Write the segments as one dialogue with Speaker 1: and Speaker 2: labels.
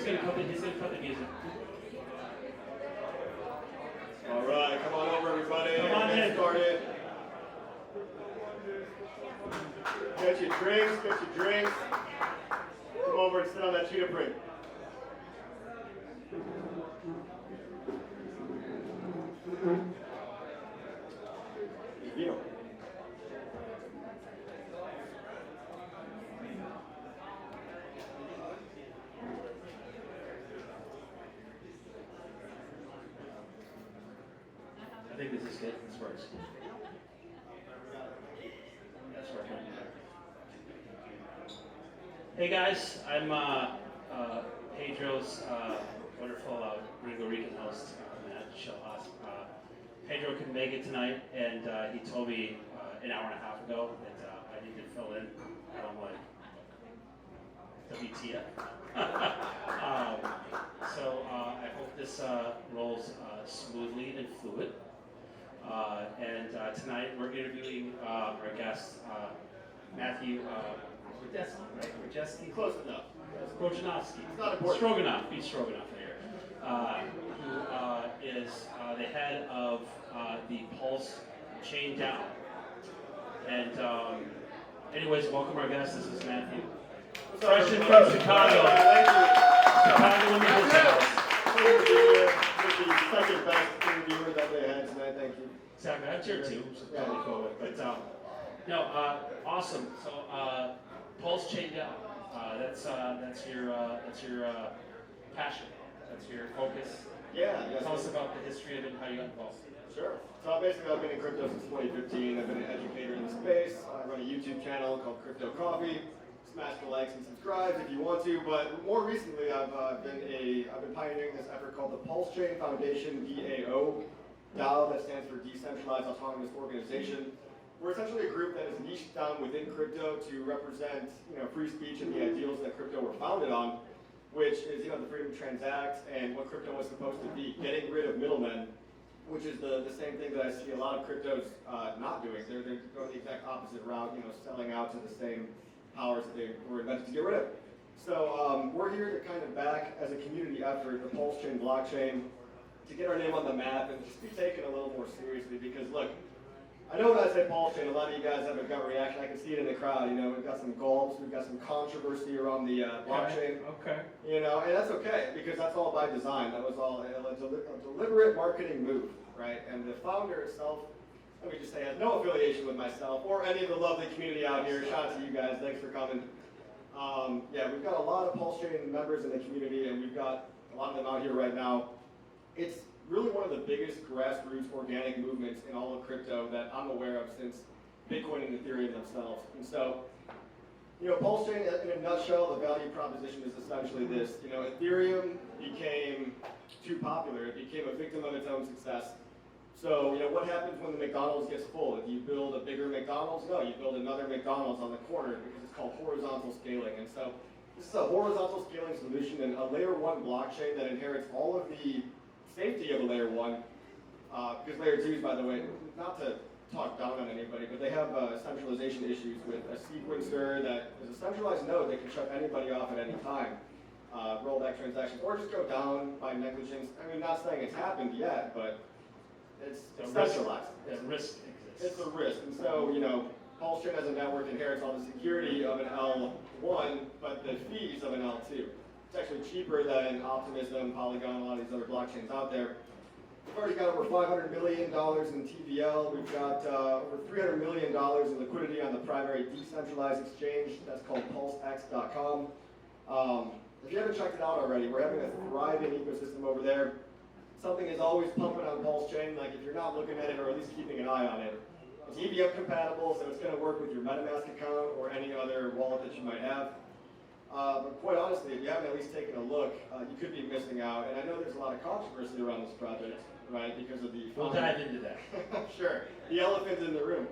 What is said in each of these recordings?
Speaker 1: gonna cut the music.
Speaker 2: All right, come on over, everybody.
Speaker 1: Come on in.
Speaker 2: Started. Get your drinks. Come over and sit on that cheetah print. Vino.
Speaker 1: I think this is good. This works. That's working. Hey guys, I'm Pedro's wonderful Rico host, Mathew Shellhas. Pedro couldn't make it tonight, and he told me an hour and a half ago that I need to fill in. And I'm like, WTF? So I hope this rolls smoothly and fluid. And tonight we're interviewing our guest, Mathew Shellhas,
Speaker 2: Close enough.
Speaker 1: Stroganoff.
Speaker 2: It's not important.
Speaker 1: Pete Stroganoff here, who is the head of the PulseChain Dao. And anyways, welcome our guest. This is Mathew. Fresh in from Chicago. Chicago in the house.
Speaker 2: This is the second best interviewer that they had tonight. Thank you.
Speaker 1: Exactly. I'm sure too. Which is probably cool. But no, awesome. So PulseChain Dao. That's your passion. That's your focus.
Speaker 2: Yeah.
Speaker 1: Tell us about the history of it and how you got involved.
Speaker 2: Sure. So basically, I've been in crypto since 2015. I've been an educator in the space. I run a YouTube channel called Crypto Coffee. Smash the likes and subscribe if you want to. But more recently, I've been pioneering this effort called the PulseChain Foundation (DAO). DAO, that stands for Decentralized Autonomous Organization. We're essentially a group that is niched down within crypto to represent, free speech and the ideals that crypto were founded on, which is, the freedom to transact and what crypto was supposed to be, getting rid of middlemen, which is the same thing that I see a lot of cryptos not doing. They're going the exact opposite route, selling out to the same powers that they were invented to get rid of. So we're here to kind of back, as a community effort, the PulseChain blockchain, to get our name on the map and just be taken a little more seriously. Because look, I know when I say PulseChain, a lot of you guys have a gut reaction. I can see it in the crowd. We've got some gulps, we've got some controversy around the blockchain.
Speaker 1: Okay.
Speaker 2: And that's okay, because that's all by design. That was all a deliberate marketing move, right? And the founder itself, let me just say, has no affiliation with myself or any of the lovely community out here. Shout out to you guys. Thanks for coming. We've got a lot of PulseChain members in the community, and we've got a lot of them out here right now. It's really one of the biggest grassroots organic movements in all of crypto that I'm aware of since Bitcoin and Ethereum themselves. And so, PulseChain, in a nutshell, the value proposition is essentially this. Ethereum became too popular. It became a victim of its own success. So, what happens when the McDonald's gets full? If you build a bigger McDonald's? No, you build another McDonald's on the corner because it's called horizontal scaling. And so, this is a horizontal scaling solution and a layer 1 blockchain that inherits all of the safety of a layer 1, because layer 2s, by the way, not to talk down on anybody, but they have centralization issues with a sequencer that is a centralized node that can shut anybody off at any time, roll back transactions, or just go down by negligence. I mean, not saying it's happened yet, but it's centralized.
Speaker 1: The risk exists.
Speaker 2: It's a risk, and so, PulseChain as a network inherits all the security of an L1, but the fees of an L2. It's actually cheaper than Optimism, Polygon, a lot of these other blockchains out there. We've already got over $500 million in TVL. We've got over $300 million in liquidity on the primary decentralized exchange. That's called pulsex.com. If you haven't checked it out already, we're having a thriving ecosystem over there. Something is always pumping on PulseChain. Like, if you're not looking at it or at least keeping an eye on it, it's EVM compatible, so it's going to work with your MetaMask account or any other wallet that you might have. But quite honestly, if you haven't at least taken a look, you could be missing out. And I know there's a lot of controversy around this project, right, because of the...
Speaker 1: We'll dive into that.
Speaker 2: Sure. The elephant in the room.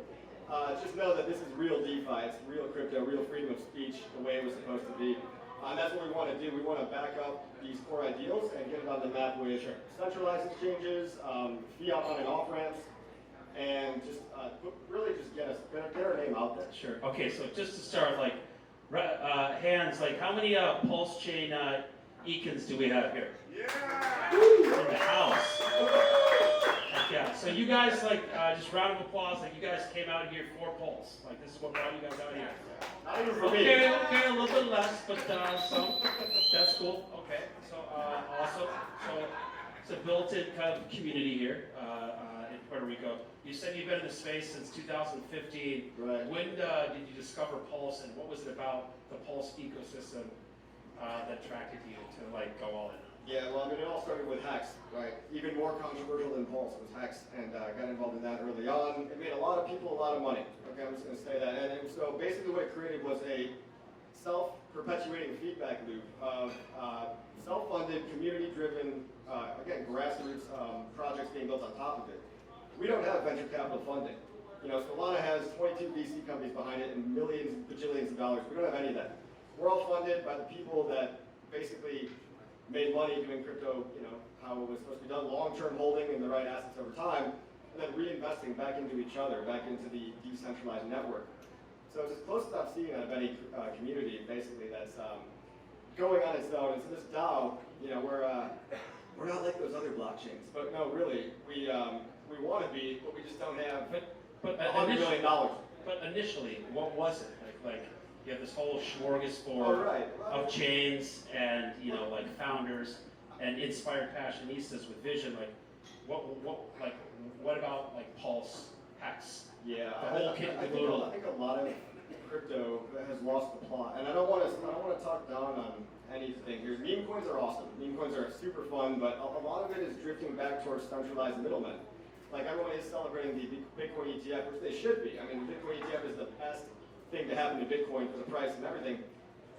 Speaker 2: Just know that this is real DeFi. It's real crypto, real freedom of speech, the way it was supposed to be. And that's what we want to do. We want to back up these core ideals and get it on the map with centralized exchanges, fiat on and off ramps, and just really just get our name out there.
Speaker 1: Sure. Okay, so just to start, hands, how many PulseChain Eakins do we have here? Yeah! In the house. Heck yeah. So you guys, like, just round of applause, like you guys came out here for Pulse. Like, this is what brought you guys out here.
Speaker 2: Not even for me.
Speaker 1: Okay, a little bit less, but some. That's cool. Okay, so awesome. So it's a built-in kind of community here in Puerto Rico. You said you've been in the space since 2015.
Speaker 2: Right.
Speaker 1: When did you discover Pulse, and what was it about the Pulse ecosystem that attracted you to like go all in?
Speaker 2: Yeah, well, I mean, it all started with Hex, right? Even more controversial than Pulse was Hex, and I got involved in that early on. It made a lot of people a lot of money. Okay, I'm just going to say that. And so basically what it created was a self-perpetuating feedback loop of self-funded, community-driven, again, grassroots projects being built on top of it. We don't have venture capital funding. You know, Solana has 22 VC companies behind it and millions, bajillions of dollars. We don't have any of that. We're all funded by the people that basically made money doing crypto, you know, how it was supposed to be done, long-term holding in the right assets over time, and then reinvesting back into each other, back into the decentralized network. So it's as close as I've seen out of any community, basically, that's going on its own. And so this DAO, you know, we're not like those other blockchains, but no, really, we want to be, but we just don't have $100 million.
Speaker 1: But initially, what was it? Like you have this whole smorgasbord of chains and, you know, like founders and inspired passionistas with vision. Like, what about like Pulse, Hex?
Speaker 2: Yeah,
Speaker 1: the whole kit and caboodle.
Speaker 2: I think a lot of crypto has lost the plot, and I don't want to talk down on anything here. Meme coins are awesome. Meme coins are super fun, but a lot of it is drifting back towards centralized middlemen. Like everyone is celebrating the Bitcoin ETF, which they should be. I mean, the Bitcoin ETF is the best thing to happen to Bitcoin for the price and everything.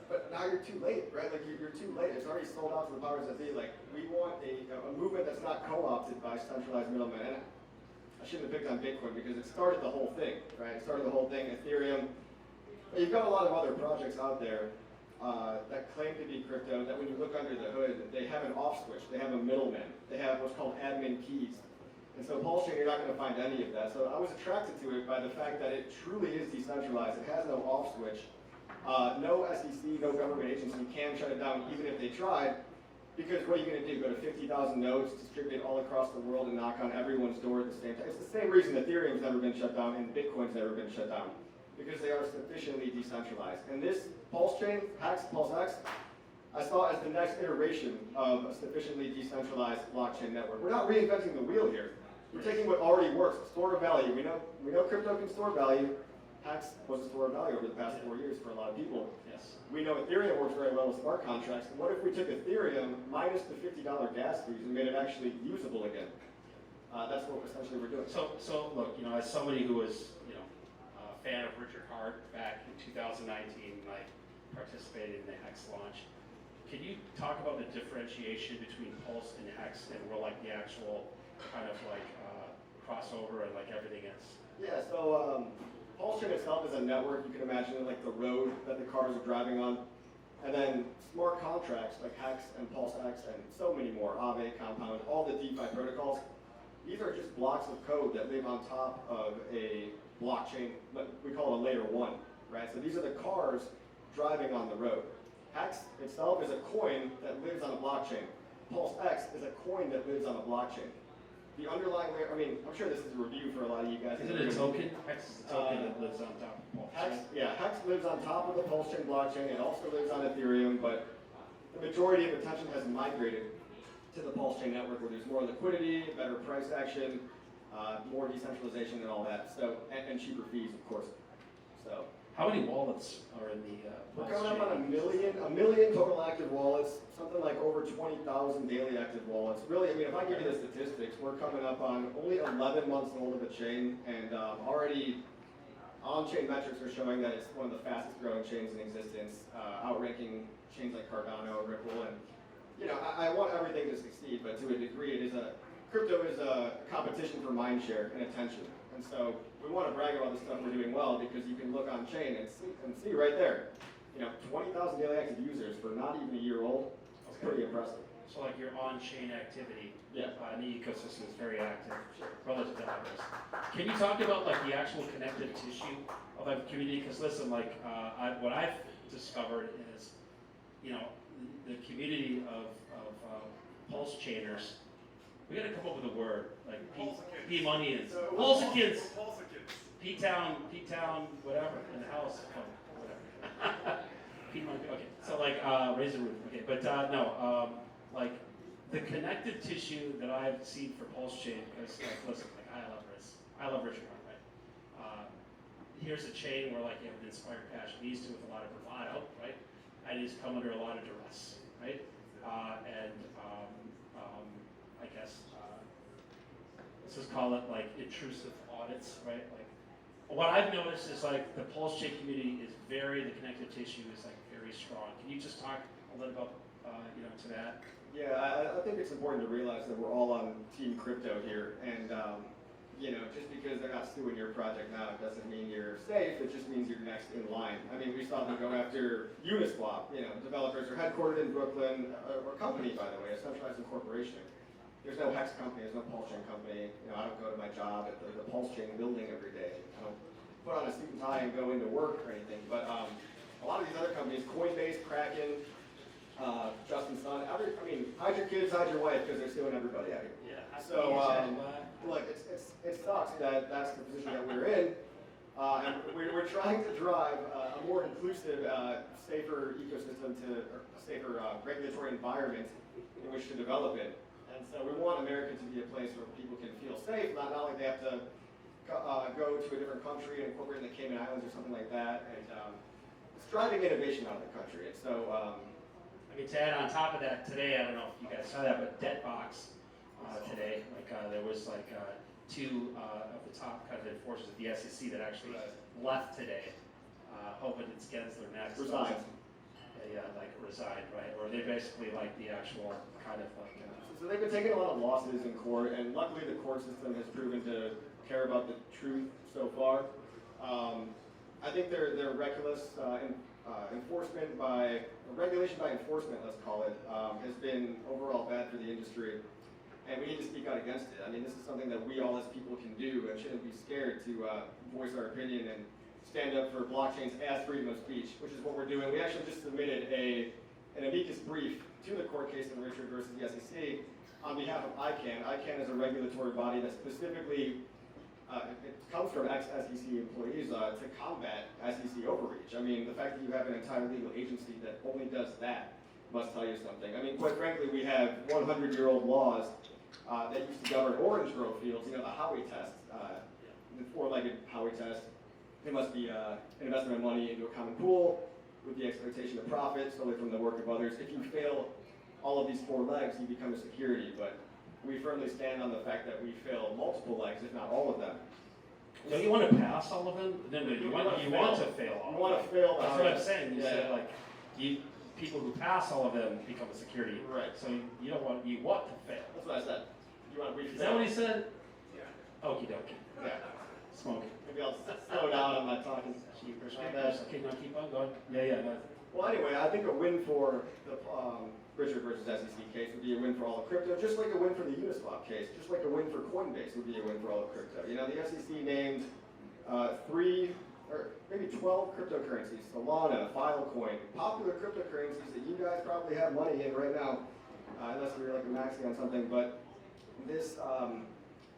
Speaker 2: But now you're too late, right? Like you're too late. It's already sold out to the powers that be. Like we want a movement that's not co-opted by centralized middlemen. And I shouldn't have picked on Bitcoin because it started the whole thing, right? It started the whole thing. Ethereum. But you've got a lot of other projects out there that claim to be crypto. That when you look under the hood, they have an off switch. They have a middleman. They have what's called admin keys. And so PulseChain, you're not going to find any of that. So I was attracted to it by the fact that it truly is decentralized. It has no off switch. No SEC, no government agency can shut it down even if they tried. Because what are you going to do? Go to 50,000 nodes, distribute it all across the world, and knock on everyone's door at the same time? It's the same reason Ethereum's never been shut down and Bitcoin's never been shut down. Because they are sufficiently decentralized. And this PulseChain, PulseX, I saw as the next iteration of a sufficiently decentralized blockchain network. We're not reinventing the wheel here. We're taking what already works, store of value. We know crypto can store value. Hex was a store of value over the past 4 years for a lot of people.
Speaker 1: Yes.
Speaker 2: We know Ethereum works very well with smart contracts. What if we took Ethereum minus the $50 gas fees and made it actually usable again? That's what essentially we're doing.
Speaker 1: So look, you know, as somebody who was, you know, a fan of Richard Hart back in 2019 when I participated in the Hex launch, can you talk about the differentiation between Pulse and Hex and where like the actual kind of like crossover and like everything else?
Speaker 2: Yeah, so PulseChain itself is a network. You can imagine it like the road that the cars are driving on. And then smart contracts like Hex and PulseX and so many more, Aave, Compound, all the DeFi protocols. These are just blocks of code that live on top of a blockchain. We call it a layer one, right? So these are the cars driving on the road. Hex itself is a coin that lives on a blockchain. PulseX is a coin that lives on a blockchain. The underlying layer, I mean, I'm sure this is a review for a lot of you guys.
Speaker 1: Is it a token? Hex is a token that lives on top of Pulse.
Speaker 2: Hex lives on top of the PulseChain blockchain. It also lives on Ethereum, but the majority of attention has migrated to the PulseChain network where there's more liquidity, better price action, more decentralization and all that. So, and cheaper fees, of course. So.
Speaker 1: How many wallets are in the
Speaker 2: We're coming up on a million total active wallets, something like over 20,000 daily active wallets. Really, I mean, if I give you the statistics, we're coming up on only 11 months old of a chain, and already on-chain metrics are showing that it's one of the fastest growing chains in existence, outranking chains like Cardano, Ripple, and you know, I want everything to succeed, but to a degree, crypto is a competition for mind share and attention. And so we want to brag about the stuff we're doing well because you can look on chain and see right there, you know, 20,000 daily active users for not even a year old. That's pretty impressive.
Speaker 1: So like your on-chain activity in the ecosystem is very active relative to others. Can you talk about like the actual connective tissue of a community? Because listen, like what I've discovered is, you know, the community of pulse chainers. We gotta come up with a word like P-Moneyans, Pulsicans, P-Town, whatever in the house, whatever. P-Money. Okay, so like raise the roof. Okay, but no, like the connective tissue that I've seen for PulseChain, because like listen, like I love Richard Hart, right? Here's a chain where like you have an inspired passion. He used to with a lot of bravado, right? I just come under a lot of duress, right? I guess let's just call it like intrusive audits, right? Like what I've noticed is like the PulseChain community is the connective tissue is like very strong. Can you just talk a little about to that?
Speaker 2: Yeah, I think it's important to realize that we're all on Team Crypto here, and just because they're not suing your project now, it doesn't mean you're safe. It just means you're next in line. I mean, we saw them go after Uniswap. Developers are headquartered in Brooklyn, or company, by the way, a centralized corporation. There's no Hex company, there's no PulseChain company. I don't go to my job at the PulseChain building every day. I don't put on a suit and tie and go into work or anything. But a lot of these other companies, Coinbase, Kraken, Justin Sun, hide your kids, hide your wife, because they're suing everybody out here.
Speaker 1: Yeah.
Speaker 2: So, look, it sucks that that's the position that we're in. And we're trying to drive a more inclusive, safer ecosystem or a safer regulatory environment in which to develop it. And so we want America to be a place where people can feel safe, not like they have to go to a different country and incorporate in the Cayman Islands or something like that. And it's driving innovation out of the country. And so,
Speaker 1: to add on top of that, today, I don't know if you guys saw that, but Debtbox today, there was two of the top kind of enforcers at the SEC that actually left today, hoping it's Gensler next.
Speaker 2: Resigned.
Speaker 1: Resigned, right? Or they basically like the actual kind of
Speaker 2: So they've been taking a lot of losses in court, and luckily the court system has proven to care about the truth so far. I think their reckless enforcement regulation by enforcement, let's call it, has been overall bad for the industry, and we need to speak out against it. This is something that we all as people can do and shouldn't be scared to voice our opinion and stand up for blockchains as freedom of speech, which is what we're doing. We actually just submitted an amicus brief to the court case in Richard versus the SEC on behalf of ICANN. ICANN is a regulatory body that specifically, it comes from ex-SEC employees to combat SEC overreach. The fact that you have an entire legal agency that only does that must tell you something. Quite frankly, we have 100-year-old laws that used to govern orange grove fields, the Howey test, the four-legged Howey test. It must be investment of money into a common pool with the expectation of profit solely from the work of others. If you fail all of these four legs, you become a security. But we firmly stand on the fact that we fail multiple legs, if not all of them.
Speaker 1: Don't you want to pass all of them? No, you want to fail all of them.
Speaker 2: You want to fail.
Speaker 1: That's what I'm saying. You said people who pass all of them become a security.
Speaker 2: Right.
Speaker 1: So you want to fail.
Speaker 2: That's what I said.
Speaker 1: Is that what he said?
Speaker 2: Yeah.
Speaker 1: Okie dokie.
Speaker 2: Yeah.
Speaker 1: Smoke.
Speaker 2: Maybe I'll slow down on my talking.
Speaker 1: Okay, now keep on going. Yeah.
Speaker 2: Well, anyway, I think a win for the Richard versus SEC case would be a win for all of crypto, just like a win for the Uniswap case, just like a win for Coinbase would be a win for all of crypto. The SEC named 3 or maybe 12 cryptocurrencies: Solana, Filecoin, popular cryptocurrencies that you guys probably have money in right now, unless you're like a maxi on something. But this,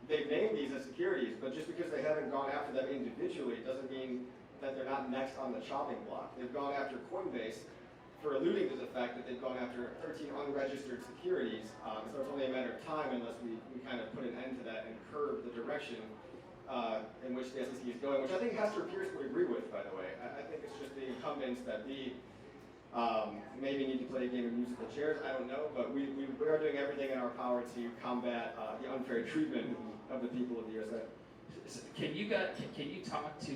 Speaker 2: they've named these as securities, but just because they haven't gone after them individually doesn't mean that they're not next on the chopping block. They've gone after Coinbase for alluding to the fact that they've gone after 13 unregistered securities. So it's only a matter of time unless we kind of put an end to that and curb the direction in which the SEC is going, which I think Hester Pierce would agree with, by the way. I think it's just the incumbents that we maybe need to play a game of musical chairs. I don't know, but we are doing everything in our power to combat the unfair treatment of the people of the USA.
Speaker 1: Can you talk to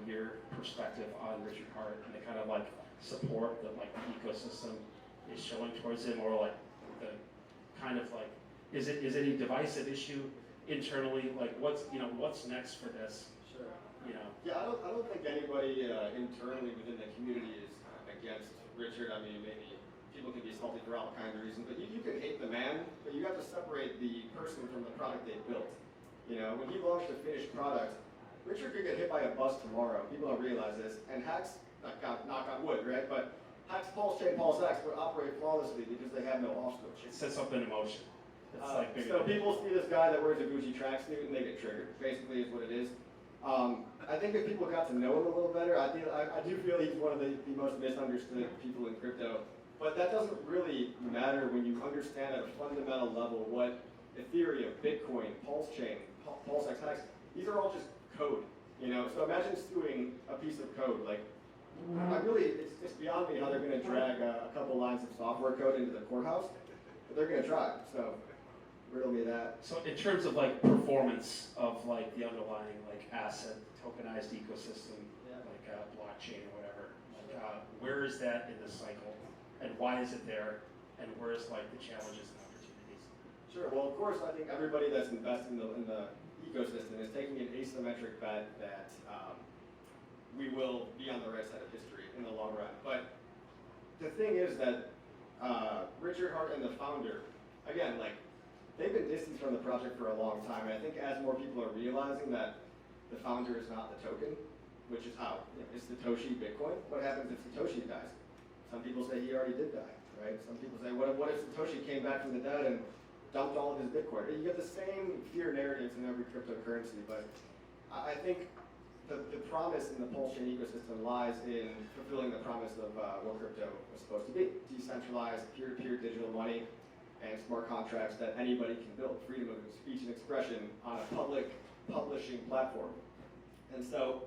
Speaker 1: your perspective on Richard Hart and the kind of support that the ecosystem is showing towards him, or the kind of is it a divisive issue internally? What's next for this?
Speaker 2: Sure. Yeah, I don't think anybody internally within the community is against Richard. Maybe people can be salty for all kinds of reasons, but you can hate the man, but you have to separate the person from the product they built. When he launched a finished product, Richard could get hit by a bus tomorrow. People don't realize this, and hacks, knock on wood, right? But PulseChain, PulseX would operate flawlessly because they have no off switch.
Speaker 1: It sets something in motion. It's like bigger
Speaker 2: So
Speaker 1: than
Speaker 2: people see this guy that wears a Gucci tracksuit and they get triggered. Basically, is what it is. I think if people got to know him a little better, I do feel he's one of the most misunderstood people in crypto. But that doesn't really matter when you understand at a fundamental level what Ethereum, Bitcoin, PulseChain, PulseX, these are all just code. You know, so imagine suing a piece of code. Like, it's beyond me how they're going to drag a couple lines of software code into the courthouse, but they're going to try. So, riddle me that.
Speaker 1: So in terms of like performance of like the underlying like asset tokenized ecosystem, like blockchain or whatever, like, where is that in the cycle, and why is it there, and where's like the challenges and opportunities?
Speaker 2: Sure. Well, of course, I think everybody that's investing in the ecosystem is taking an asymmetric bet that we will be on the right side of history in the long run. But the thing is that Richard Hart and the founder, again, like, they've been distanced from the project for a long time. And I think as more people are realizing that the founder is not the token, which is how, it's Satoshi Bitcoin. What happens if Satoshi dies? Some people say he already did die, right? Some people say, what if Satoshi came back from the dead and dumped all of his Bitcoin? You get the same fear narratives in every cryptocurrency, but I think the promise in the PulseChain ecosystem lies in fulfilling the promise of what crypto was supposed to be: decentralized, peer-to-peer digital money, and smart contracts that anybody can build, freedom of speech and expression on a public publishing platform. And so,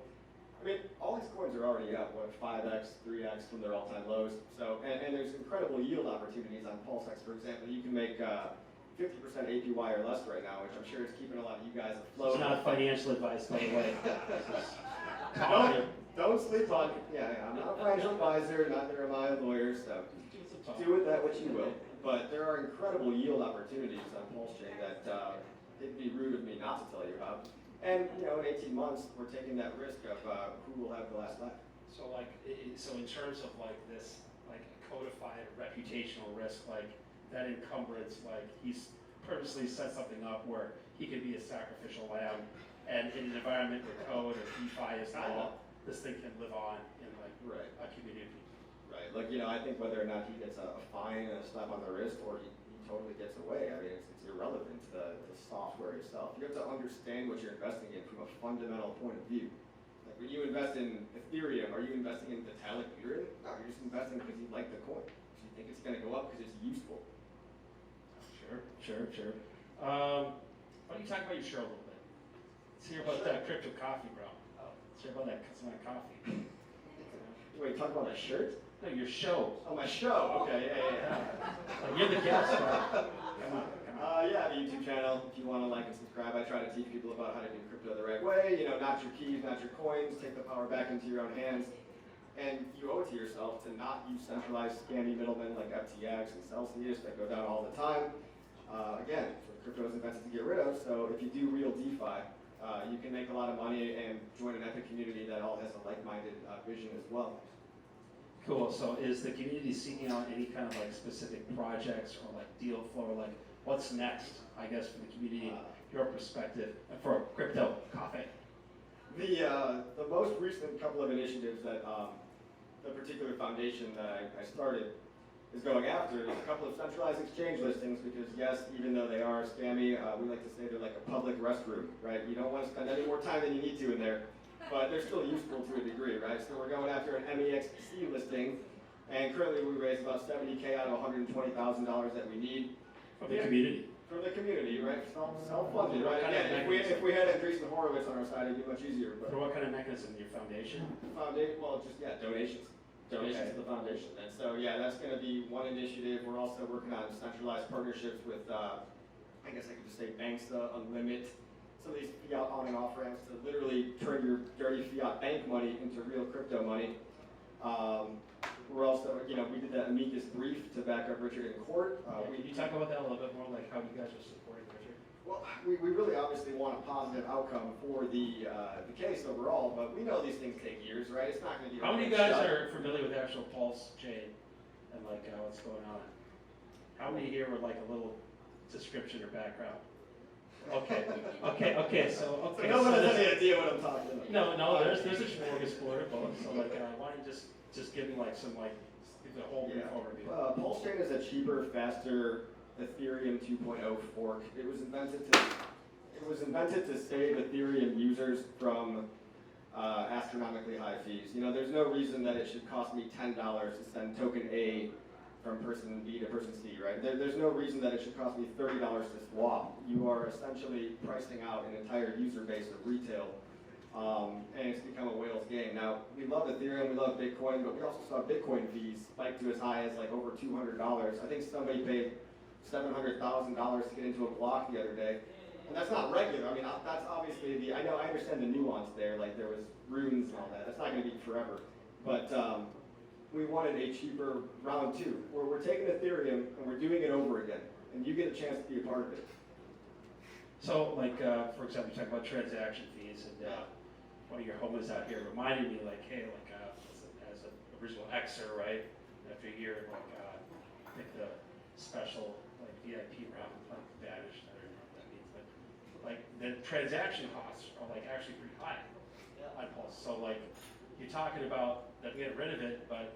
Speaker 2: I mean, all these coins are already up, 5x, 3x from their all-time lows. So, and there's incredible yield opportunities on PulseX, for example. You can make 50% APY or less right now, which I'm sure is keeping a lot of you guys afloat.
Speaker 1: It's not financial advice, by the way.
Speaker 2: Don't sleep on it. Yeah, I'm not a financial advisor, neither am I a lawyer, so do with that what you will. But there are incredible yield opportunities on PulseChain that it'd be rude of me not to tell you about. And in 18 months, we're taking that risk of who will have the last laugh.
Speaker 1: So like, so in terms of like this, like codified reputational risk, like that encumbrance, like he's purposely set something up where he can be a sacrificial lamb, and in an environment where code or DeFi is law, this thing can live on in like a community.
Speaker 2: Right. Like, I think whether or not he gets a fine and a slap on the wrist, or he totally gets away, I mean, it's irrelevant to the software itself. You have to understand what you're investing in from a fundamental point of view. Like, when you invest in Ethereum, are you investing in Vitalik Buterin? No, you're just investing because you like the coin. Because you think it's going to go up because it's useful.
Speaker 1: Sure. Why don't you talk about your show a little bit? Let's hear about that crypto coffee, bro. Let's hear about that customer coffee.
Speaker 2: Wait, talk about my shirt?
Speaker 1: No, your show.
Speaker 2: Oh, my show. Okay, yeah.
Speaker 1: Like, you're the guest, bro. Come on.
Speaker 2: Yeah, I have a YouTube channel. If you want to like and subscribe, I try to teach people about how to do crypto the right way. Not your keys, not your coins. Take the power back into your own hands. And you owe it to yourself to not use centralized scammy middlemen like FTX and Celsius that go down all the time. Again, crypto is invented to get rid of. So if you do real DeFi, you can make a lot of money and join an epic community that all has a like-minded vision as well.
Speaker 1: Cool. So is the community seeking out any kind of like specific projects or like deal flow, or like what's next, I guess, for the community, your perspective, for crypto coffee?
Speaker 2: The most recent couple of initiatives that the particular foundation that I started is going after is a couple of centralized exchange listings, because yes, even though they are scammy, we like to say they're like a public restroom, right? You don't want to spend any more time than you need to in there, but they're still useful to a degree, right? So we're going after an MEXC listing, and currently we raised about $70K out of $120,000 that we need.
Speaker 1: From the community.
Speaker 2: From the community, right? Self-funded, right? Again, if we had Andreessen Horowitz on our side, it'd be much easier. But
Speaker 1: for what kind of mechanism? Your foundation?
Speaker 2: Well, just donations. Donations to the foundation. And so, that's going to be one initiative. We're also working on centralized partnerships with, I guess I could just say banks to limit some of these fiat on and off ramps to literally turn your dirty fiat bank money into real crypto money. We're also, we did that amicus brief to back up Richard in court.
Speaker 1: Can you talk about that a little bit more, like how you guys are supporting Richard?
Speaker 2: Well, we really obviously want a positive outcome for the case overall, but we know these things take years, right? It's not going to be.
Speaker 1: How many guys are familiar with actual PulseChain and like what's going on? How many here would like a little description or background? Okay. So
Speaker 2: no one has any idea what I'm talking about.
Speaker 1: No. There's a smorgasbord of both. So like, why don't you just give me like some like give the whole brief overview.
Speaker 2: PulseChain is a cheaper, faster Ethereum 2.0 fork. It was invented to save Ethereum users from astronomically high fees. You know, there's no reason that it should cost me $10 to send token A from person B to person C, right? There's no reason that it should cost me $30 to swap. You are essentially pricing out an entire user base of retail, and it's become a whale's game. Now, we love Ethereum, we love Bitcoin, but we also saw Bitcoin fees spike to as high as like over $200. I think somebody paid $700,000 to get into a block the other day. And that's not regular. I mean, that's obviously I understand the nuance there, like there was runes and all that. That's not going to be forever. But we wanted a cheaper round two, where we're taking Ethereum and we're doing it over again. And you get a chance to be a part of it.
Speaker 1: So, like, for example, you talk about transaction fees, and one of your homies out here reminded me, like, hey, like, as an original Xer, right, after a year, like, I think the special, like, VIP round, like, vanished. I don't know what that means, but, like, the transaction costs are, like, actually pretty high on Pulse. So, like, you're talking about them getting rid of it, but,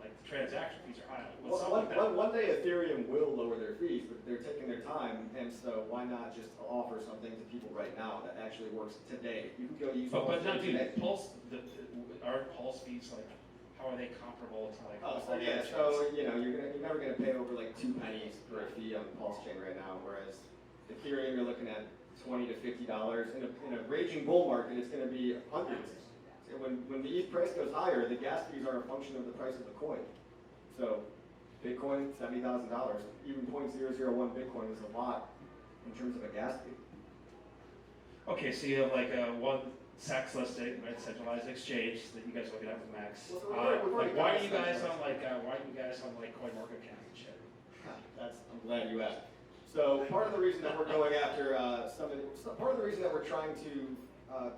Speaker 1: like, the transaction fees are high.
Speaker 2: One day Ethereum will lower their fees, but they're taking their time, and so why not just offer something to people right now that actually works today? You can go use
Speaker 1: But no, dude, Pulse, our Pulse fees, like, how are they comparable to, like,
Speaker 2: so you know, you're never gonna pay over like 2 pennies for a fee on PulseChain right now, whereas Ethereum you're looking at $20 to $50. In a raging bull market, it's gonna be hundreds. When the ETH price goes higher, the gas fees are a function of the price of the coin. So, Bitcoin, $70,000. Even 0.001 Bitcoin is a lot in terms of a gas fee.
Speaker 1: Okay, so you have like one SEX listing, right? Centralized exchange that you guys are looking at with Max. Like, why are you guys on like CoinMarketCap and shit?
Speaker 2: I'm glad you asked. So part of the reason that we're going after part of the reason that we're trying to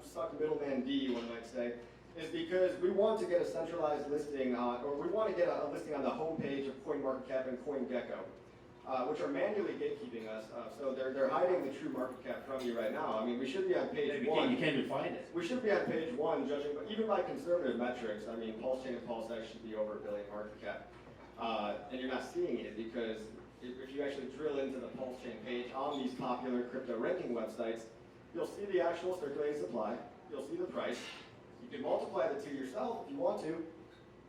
Speaker 2: suck middleman D, one might say, is because we want to get a centralized listing or we want to get a listing on the homepage of CoinMarketCap and CoinGecko, which are manually gatekeeping us. So they're hiding the true market cap from you right now. I mean, we should be on page 1.
Speaker 1: You can't even find it.
Speaker 2: We should be on page 1, judging, even by conservative metrics. I mean, PulseChain and PulseX should be over $1 billion market cap, and you're not seeing it because if you actually drill into the PulseChain page on these popular crypto ranking websites, you'll see the actual circulating supply. You'll see the price. You can multiply the two yourself if you want to,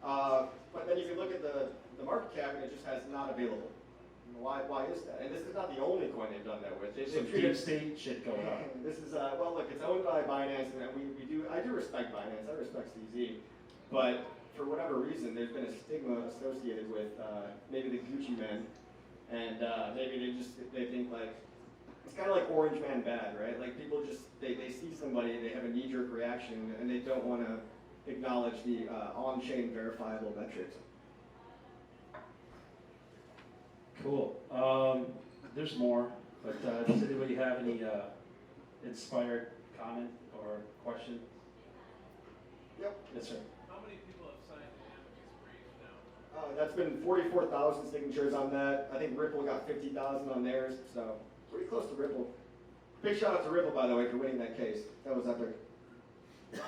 Speaker 2: but then you can look at the market cap and it just has not available. Why is that? And this is not the only coin they've done that with.
Speaker 1: Some deep state shit going on.
Speaker 2: This is well, look, it's owned by Binance, and I do respect Binance. I respect CZ, but for whatever reason, there's been a stigma associated with maybe the Gucci men, and maybe they think like. It's kind of like Orange Man bad, right? Like people just, they see somebody, they have a knee-jerk reaction, and they don't want to acknowledge the on-chain verifiable metrics.
Speaker 1: Cool. There's more, but does anybody have any inspired comment or question?
Speaker 2: Yep.
Speaker 1: Yes, sir.
Speaker 3: How many people have signed the amicus brief now?
Speaker 2: That's been 44,000 signatures on that. I think Ripple got 50,000 on theirs, so pretty close to Ripple. Big shout out to Ripple, by the way, for winning that case. That was epic. Yep.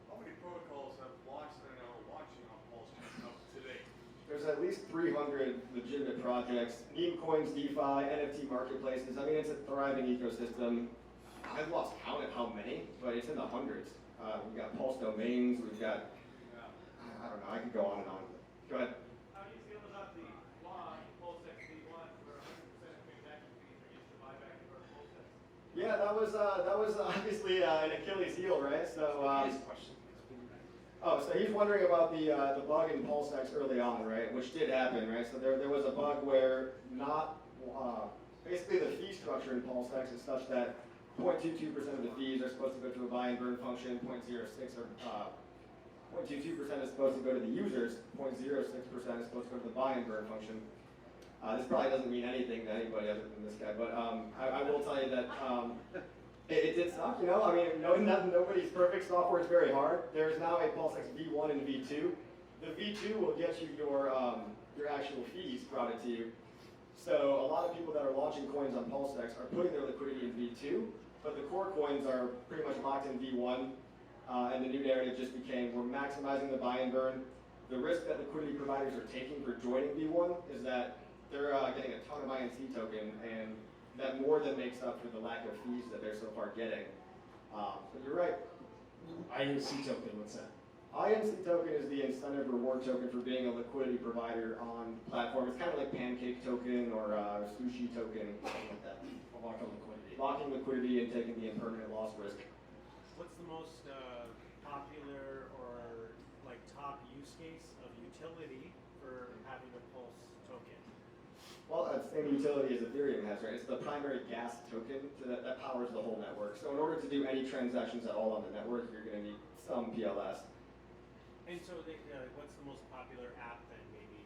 Speaker 3: How many protocols have blocks that are now watching on PulseChain up to date?
Speaker 2: There's at least 300 legitimate projects, meme coins, DeFi, NFT marketplaces. I mean, it's a thriving ecosystem. I've lost count at how many, but it's in the hundreds. We've got Pulse domains, we've got, I don't know, I could go on and on. Go ahead.
Speaker 3: How do you feel about the law in PulseX V1 for 100% transaction fees are used to buy back your PulseX?
Speaker 2: Yeah, that was obviously an Achilles heel, right? So, so he's wondering about the bug in PulseX early on, right? Which did happen, right? So there was a bug where basically the fee structure in PulseX is such that 0.22% of the fees are supposed to go to a buy and burn function, 0.06 or 0.22% is supposed to go to the users, 0.06% is supposed to go to the buy and burn function. This probably doesn't mean anything to anybody other than this guy, but I will tell you that it did suck, you know? I mean, nobody's perfect, software is very hard. There is now a PulseX V1 and V2. The V2 will get you your actual fees routed to you. So a lot of people that are launching coins on PulseX are putting their liquidity in V2, but the core coins are pretty much locked in V1. And the new narrative just became, we're maximizing the buy and burn. The risk that liquidity providers are taking for joining V1 is that they're getting a ton of INC token, and that more than makes up for the lack of fees that they're so far getting. But you're right.
Speaker 1: INC token, what's that?
Speaker 2: INC token is the incentive reward token for being a liquidity provider on the platform. It's kind of like pancake token or sushi token, something like that.
Speaker 1: Locking liquidity.
Speaker 2: Locking liquidity and taking the impermanent loss risk.
Speaker 4: What's the most popular or like top use case of utility for having a Pulse token?
Speaker 2: Well, it's the same utility as Ethereum has, right? It's the primary gas token that powers the whole network. So in order to do any transactions at all on the network, you're going to need some PLS.
Speaker 4: And so, what's the most popular app then, maybe?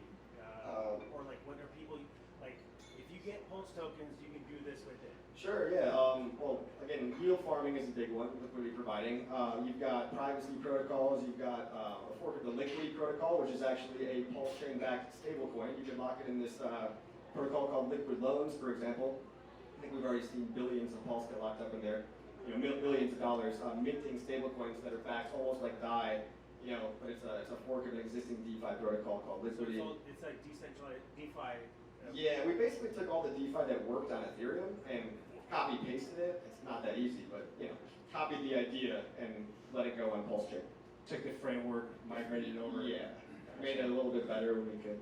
Speaker 4: Or like, what are people like? If you get Pulse tokens, you can do this with it.
Speaker 2: Sure, yeah. Well, again, yield farming is a big one, liquidity providing. You've got privacy protocols. You've got a fork of the Liquidity protocol, which is actually a PulseChain-backed stablecoin. You can lock it in this protocol called Liquid Loans, for example. I think we've already seen billions of Pulse get locked up in there. You know, millions of dollars minting stablecoins that are backed almost like DAI. You know, but it's a fork of an existing DeFi protocol called Liquidity.
Speaker 4: So it's like decentralized DeFi.
Speaker 2: Yeah, we basically took all the DeFi that worked on Ethereum and copy pasted it. It's not that easy, but you know, copied the idea and let it go on PulseChain.
Speaker 1: Took the framework, migrated it over.
Speaker 2: Yeah, made it a little bit better when we could.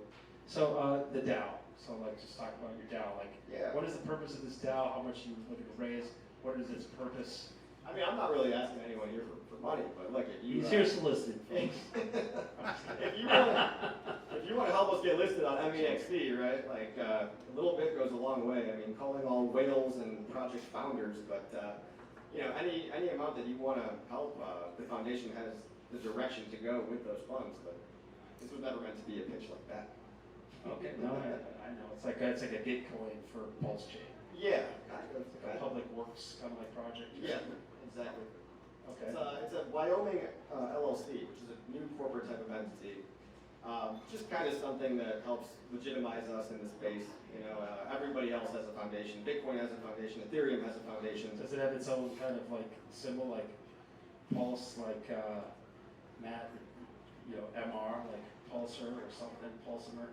Speaker 1: So the DAO. So like, just talk about your DAO. Like,
Speaker 2: Yeah.
Speaker 1: what is the purpose of this DAO? How much you looking to raise? What is its purpose?
Speaker 2: I mean, I'm not really asking anyone here for money, but look, if you
Speaker 1: He's here solicited, folks.
Speaker 2: if you want to help us get listed on MEXC, right? Like a little bit goes a long way. I mean, calling all whales and project founders, but you know, any amount that you want to help, the foundation has the direction to go with those funds. But this was never meant to be a pitch like that.
Speaker 1: Okay, no, I know. It's like a Gitcoin for PulseChain.
Speaker 2: Yeah, kind of.
Speaker 1: It's like a public works kind of like project.
Speaker 2: Yeah, exactly.
Speaker 1: Okay.
Speaker 2: It's a Wyoming LLC, which is a new corporate type of entity. Just kind of something that helps legitimize us in the space. You know, everybody else has a foundation. Bitcoin has a foundation. Ethereum has a foundation.
Speaker 1: Does it have its own kind of like symbol, like Pulse, like Matt, you know, MR, like Pulsar or something, Pulsimer?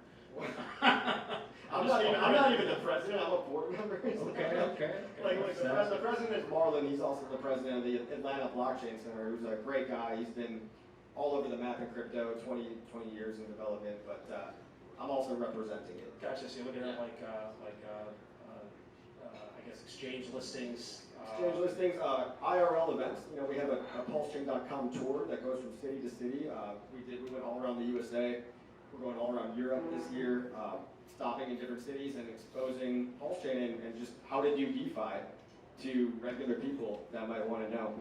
Speaker 2: I'm not even the president. I'm a board member.
Speaker 1: Okay.
Speaker 2: Like the president is Marlon. He's also the president of the Atlanta Blockchain Center, who's a great guy. He's been all over the map in crypto, 20 years in development, but I'm also representing it.
Speaker 1: Gotcha. So you're looking at like I guess exchange listings.
Speaker 2: Exchange listings, IRL events. You know, we have a PulseChain.com tour that goes from city to city. We went all around the USA. We're going all around Europe this year, stopping in different cities and exposing PulseChain and just how to do DeFi to regular people that might want to know.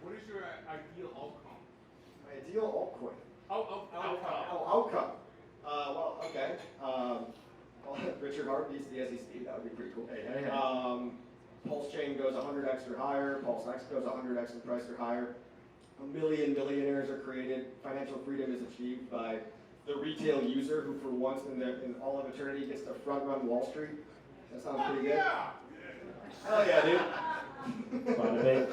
Speaker 3: What is your ideal outcome?
Speaker 2: My ideal altcoin.
Speaker 3: Outcome.
Speaker 2: Outcome. Well, okay. Well, Richard Hart beats the SEC. That would be pretty cool.
Speaker 1: Hey.
Speaker 2: PulseChain goes 100x or higher. PulseX goes 100x in price or higher. 1 million millionaires are created. Financial freedom is achieved by the retail user who, for once in all of eternity, gets to front run Wall Street. That sounds pretty good.
Speaker 3: Yeah.
Speaker 2: Hell yeah, dude.
Speaker 1: Bada bing.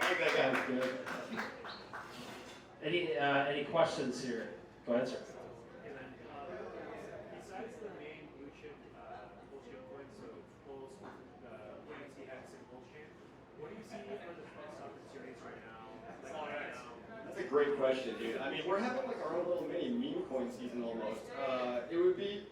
Speaker 2: I like that guy.
Speaker 1: Good. Any questions here? Go ahead, sir.
Speaker 4: And then, besides the main blue chip PulseChain coins, so Pulse, PNC, X, and PulseChain, what do you see are the best opportunities right now?
Speaker 2: That's a great question, dude. I mean, we're having like our own little mini meme coin season almost. It would be